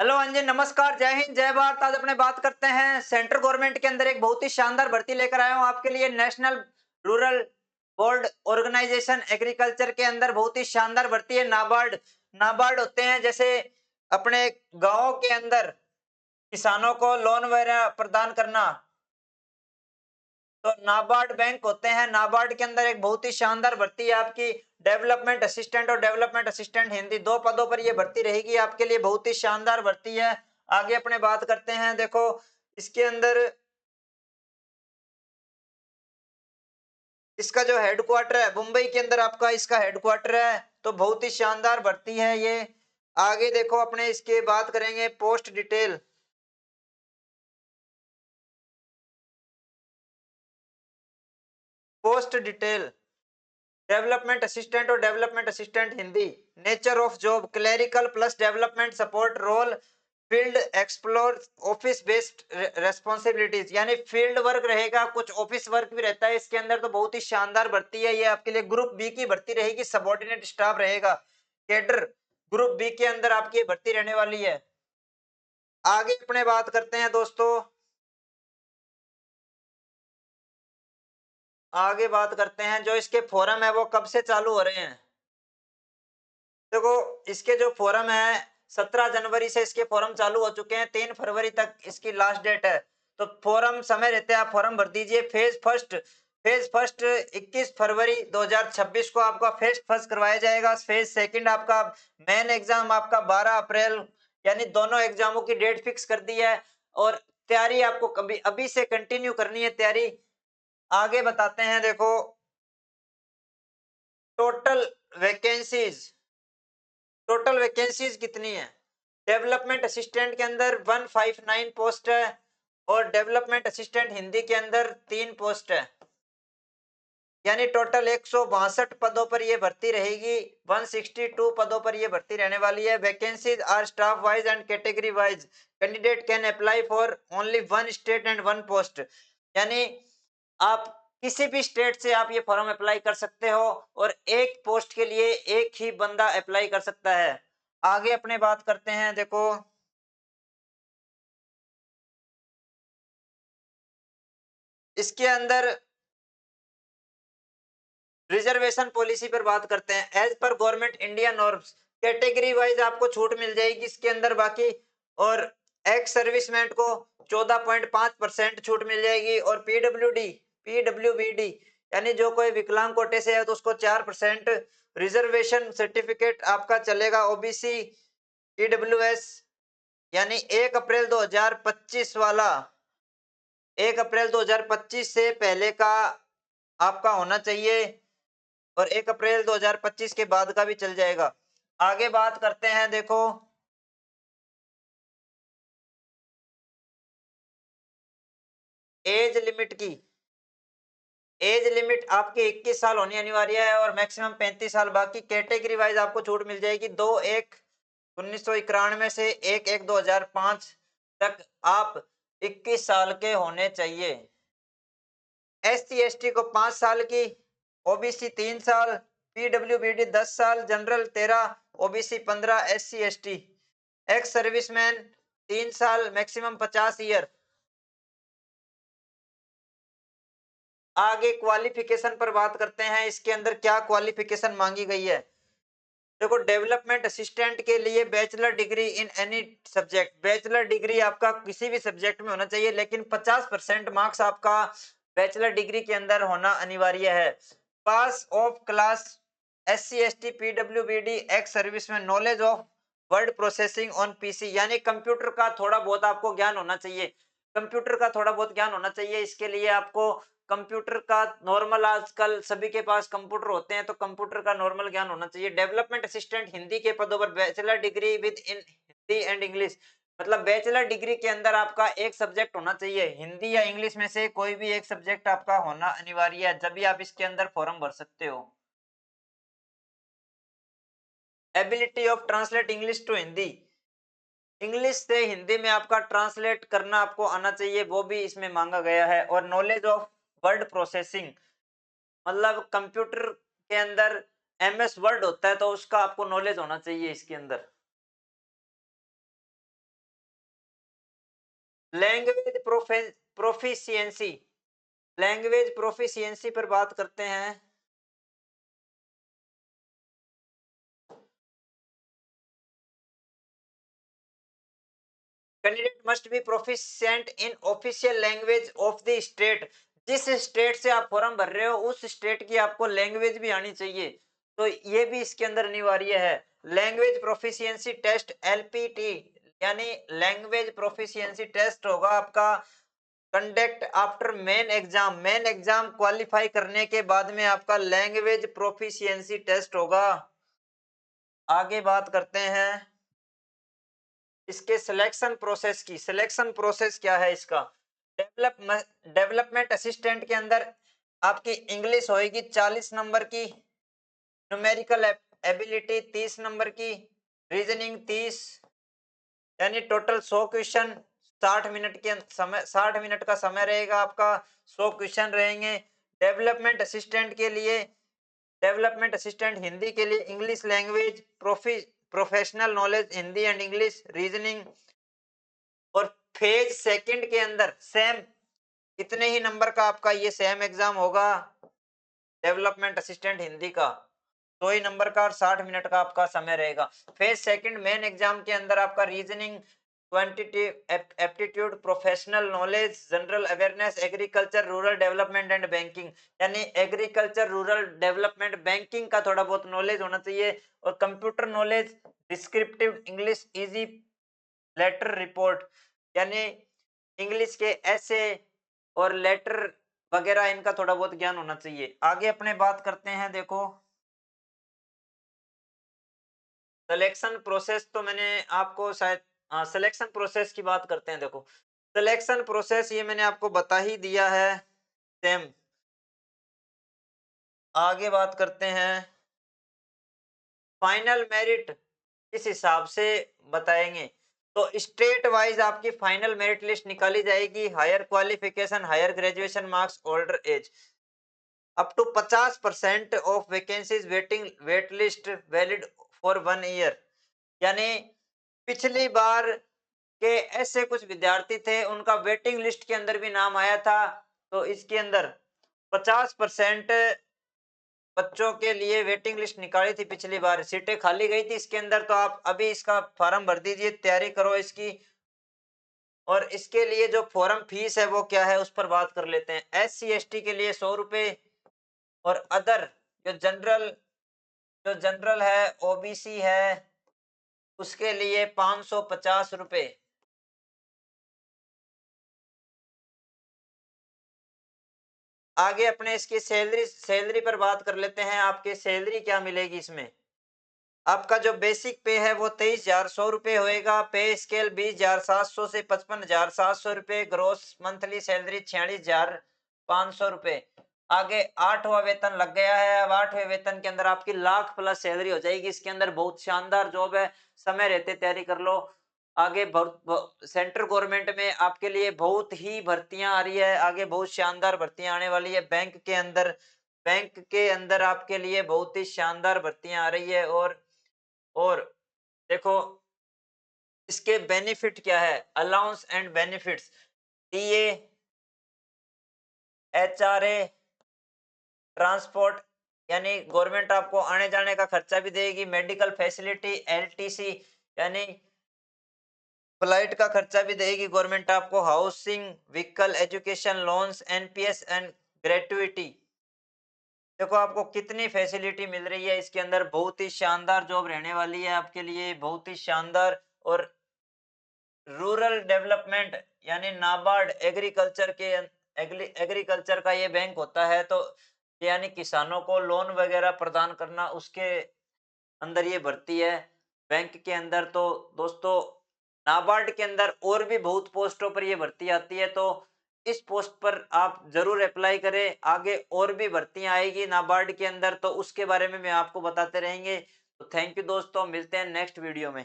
Hello हाँ जी, नमस्कार, जय हिंद, जय भारत। आज अपने बात करते हैं सेंट्रल गवर्नमेंट के अंदर एक बहुत ही शानदार भर्ती लेकर आया हूँ आपके लिए। National rural board organisation agriculture के अंदर बहुत ही शानदार भर्ती है। नाबार्ड नाबार्ड होते हैं, जैसे अपने गाँव के अंदर किसानों को लोन वगैरह प्रदान करना, तो नाबार्ड बैंक होते हैं। नाबार्ड के अंदर एक बहुत ही शानदार भर्ती है आपकी। डेवलपमेंट असिस्टेंट और डेवलपमेंट असिस्टेंट हिंदी, दो पदों पर ये भर्ती रहेगी आपके लिए। बहुत ही शानदार भर्ती है। आगे अपने बात करते हैं। देखो, इसके अंदर इसका जो हेडक्वार्टर है मुंबई के अंदर, आपका इसका हेडक्वार्टर है। तो बहुत ही शानदार भर्ती है ये। आगे देखो, अपने इसके बात करेंगे post detail. Post detail development assistant और development assistant Hindi. Nature of job clerical plus development support role. Field explore office based responsibilities, यानी फील्ड वर्क रहेगा, कुछ ऑफिस वर्क भी रहता है इसके अंदर। तो बहुत ही शानदार भर्ती है ये आपके लिए। ग्रुप बी की भर्ती रहेगी, सबॉर्डिनेट स्टाफ रहेगा। कैडर ग्रुप बी के अंदर आपकी ये भर्ती रहने वाली है। आगे अपने बात करते हैं दोस्तों। आगे बात करते हैं, जो इसके फोरम है वो कब से चालू हो रहे हैं। देखो, इसके जो फोरम है 17 जनवरी से इसके फोरम चालू हो चुके हैं। 3 फरवरी तक इसकी लास्ट डेट है। तो फोरम समय रहते हैं, आप फोरम भर दीजिए। फेज फर्स्ट 21 फरवरी 2026 को आपका फेज फर्स्ट करवाया जाएगा। फेज सेकंड आपका मेन एग्जाम आपका 12 अप्रैल, यानी दोनों एग्जामों की डेट फिक्स कर दी है। और तैयारी आपको कभी अभी से कंटिन्यू करनी है तैयारी। आगे बताते हैं। देखो, टोटल वैकेंसीज टोटल वैकेंसीज कितनी है। डेवलपमेंट असिस्टेंट के अंदर 159 पोस्ट है, और डेवलपमेंट असिस्टेंट हिंदी के अंदर 3 पोस्ट है। यानी टोटल 162 पदों पर यह भर्ती रहेगी। 162 पदों पर यह भर्ती रहने वाली है। Vacancies are staff wise and category wise. Candidate can apply for only one state and one post. यानी आप किसी भी स्टेट से आप ये फॉर्म अप्लाई कर सकते हो, और एक पोस्ट के लिए एक ही बंदा अप्लाई कर सकता है। आगे अपने बात करते हैं। देखो, इसके अंदर रिजर्वेशन पॉलिसी पर बात करते हैं। As per government India norms, category wise आपको छूट मिल जाएगी इसके अंदर बाकी। और एक्स सर्विसमैन को 14.5% छूट मिल जाएगी। और पीडब्ल्यूबीडी यानी जो कोई विकलांग कोटे से है तो उसको 4%। रिजर्वेशन सर्टिफिकेट आपका चलेगा ओबीसी ईडब्ल्यूएस, यानी 1 अप्रैल 2025 वाला, 1 अप्रैल 2025 से पहले का आपका होना चाहिए। और 1 अप्रैल 2025 के बाद का भी चल जाएगा। आगे बात करते हैं। देखो, एज लिमिट की। एज लिमिट आपकी 21 साल होनी अनिवार्य है, और मैक्सिमम 35 साल। बाकी कैटेगरी वाइज आपको छूट मिल जाएगी। 2/1/1991 से 1/1/2005 तक आप 21 साल के होने चाहिए। एससी एसटी को 5 साल की, ओबीसी 3 साल, पीडब्ल्यूबीडी 10 साल, general 13, OBC 15, SC ST. Ex serviceman 3 साल, मैक्सिमम 50 ईयर। आगे क्वालिफिकेशन पर बात करते हैं। इसके अंदर क्या क्वालिफिकेशन मांगी गई है। देखो, डेवलपमेंट असिस्टेंट के लिए bachelor degree in any subject. Bachelor degree आपका किसी भी सब्जेक्ट में होना चाहिए, लेकिन 50% मार्क्स आपका बैचलर डिग्री के अंदर होना अनिवार्य है। Pass of class S C S T PW B D ex service में knowledge of word processing on PC, यानी कंप्यूटर का थोड़ा बहुत आपको ज्ञान होना चाहिए। कंप्यूटर का थोड़ा बहुत ज्ञान होना चाहिए। इसके लिए आपको कंप्यूटर का नॉर्मल, आजकल सभी के पास कंप्यूटर होते हैं, तो कंप्यूटर का नॉर्मल ज्ञान होना चाहिए। डेवलपमेंट असिस्टेंट हिंदी के पदों पर bachelor degree with in Hindi and English, मतलब बैचलर डिग्री के अंदर आपका एक सब्जेक्ट होना चाहिए। हिंदी या इंग्लिश में से कोई भी एक सब्जेक्ट आपका होना अनिवार्य है, जब भी आप इसके अंदर फॉर्म भर सकते हो। Ability of translate English to Hindi, English से हिंदी में आपका ट्रांसलेट करना आपको आना चाहिए, वो भी इसमें मांगा गया है। और नॉलेज ऑफ वर्ड प्रोसेसिंग, मतलब कंप्यूटर के अंदर एमएस वर्ड होता है, तो उसका आपको नॉलेज होना चाहिए इसके अंदर। लैंग्वेज प्रोफिशिएंसी, लैंग्वेज प्रोफिशिएंसी पर बात करते हैं। Candidate must be proficient in official language of the state. जिस स्टेट से आप फॉर्म भर रहे हो उस स्टेट की आपको लैंग्वेज भी आनी चाहिए, तो ये भी इसके अंदर अनिवार्य है। लैंग्वेज प्रोफिशिएंसी टेस्ट एलपीटी, यानी लैंग्वेज प्रोफिशिएंसी टेस्ट होगा आपका conduct after main exam. Main exam qualify करने के बाद में आपका लैंग्वेज प्रोफिशिएंसी टेस्ट होगा। आगे बात करते हैं इसके सिलेक्शन प्रोसेस की। सिलेक्शन प्रोसेस क्या है इसका? डेवलपमेंट असिस्टेंट के अंदर आपकी इंग्लिश होएगी 40 नंबर की, न्यूमेरिकल एबिलिटी 30 नंबर की, रीजनिंग 30, यानी टोटल 100 क्वेश्चन, 60 मिनट के समय, 60 मिनट का समय रहेगा आपका, 100 क्वेश्चन रहेंगे। डेवलपमेंट असिस्टेंट के लिए, डेवलपमेंट असिस्टेंट हिंदी के लिए English language professional knowledge Hindi and English, reasoning. और फेज सेकंड के अंदर सेम इतने ही नंबर का आपका ये सेम एग्जाम होगा डेवलपमेंट असिस्टेंट हिंदी का, 100 ही नंबर का और 60 मिनट का आपका समय रहेगा। फेज सेकंड मेन एग्जाम के अंदर आपका reasoning, quantitative aptitude, professional knowledge, general awareness, agriculture, rural development and banking, यानी एग्रीकल्चर, रूरल डेवलपमेंट, बैंकिंग का थोड़ा बहुत नॉलेज होना चाहिए, और computer knowledge, descriptive English, easy letter report, यानी इंग्लिश के ऐसे और लेटर वगैरह इनका थोड़ा बहुत ज्ञान होना चाहिए। आगे अपने बात करते हैं, देखो सिलेक्शन प्रोसेस तो मैंने आपको शायद, सिलेक्शन प्रोसेस की बात करते हैं। देखो सिलेक्शन प्रोसेस ये मैंने आपको बता ही दिया है सेम। आगे बात करते हैं फाइनल मेरिट किस हिसाब से बताएंगे, तो स्टेट वाइज आपकी फाइनल मेरिट लिस्ट निकाली जाएगी। Higher qualification, higher graduation marks, older age, up to 50% of vacancies waiting wait list valid for 1 year. यानी पिछली बार के ऐसे कुछ विद्यार्थी थे उनका वेटिंग लिस्ट के अंदर भी नाम आया था, तो इसके अंदर 50% बच्चों के लिए वेटिंग लिस्ट निकाली थी। पिछली बार सीटें खाली गई थी इसके अंदर, तो आप अभी इसका फॉर्म भर दीजिए, तैयारी करो इसकी। और इसके लिए जो फॉर्म फीस है वो क्या है उस पर बात कर लेते हैं। SC ST के लिए 100 रुपए, और अदर जो जनरल है, OBC है, उसके लिए 550 रुपए। आगे अपने इसकी सैलरी सैलरी पर बात कर लेते हैं। आपके सैलरी क्या मिलेगी इसमें? आपका जो बेसिक पे है वो 23,100 होएगा। पे स्केल 20,700 से 55,700 ग्रोस मंथली सैलरी 46,500। आगे 8वां वेतन लग गया है। अब 8वें वेतन के अंदर आपकी लाख प्लस सैलरी हो जाएगी। इसके अंदर बहुत शानदार जॉब है, समय रहते तैयारी कर लो। आगे सेंट्रल गवर्नमेंट में आपके लिए बहुत ही भर्तियां आ रही है, आगे बहुत शानदार भर्तियां आने वाली है। बैंक के अंदर आपके लिए बहुत ही शानदार भर्तियां आ रही है। और देखो इसके बेनिफिट क्या है, allowance and benefits, DA, HRA, transport, यानी गवर्नमेंट आपको आने जाने का खर्चा भी देगी। मेडिकल फैसिलिटी, LTC, यानी फ्लाइट का खर्चा भी देगी गवर्नमेंट आपको। Housing, vehicle, education loans, NPS and gratuity. देखो आपको कितनी फैसिलिटी मिल रही है इसके अंदर। बहुत ही शानदार जॉब रहने वाली है आपके लिए, बहुत ही शानदार। और रूरल डेवलपमेंट यानी नाबार्ड, एग्रीकल्चर का ये बैंक होता है, तो यानी किसानों को लोन वगैरह प्रदान करना, उसके अंदर ये भर्ती है बैंक के अंदर। तो दोस्तों नाबार्ड के अंदर और भी बहुत पोस्टों पर ये भर्ती आती है, तो इस पोस्ट पर आप जरूर अप्लाई करें। आगे और भी भर्तियां आएगी नाबार्ड के अंदर, तो उसके बारे में मैं आपको बताते रहेंगे। तो थैंक यू दोस्तों, मिलते हैं नेक्स्ट वीडियो में।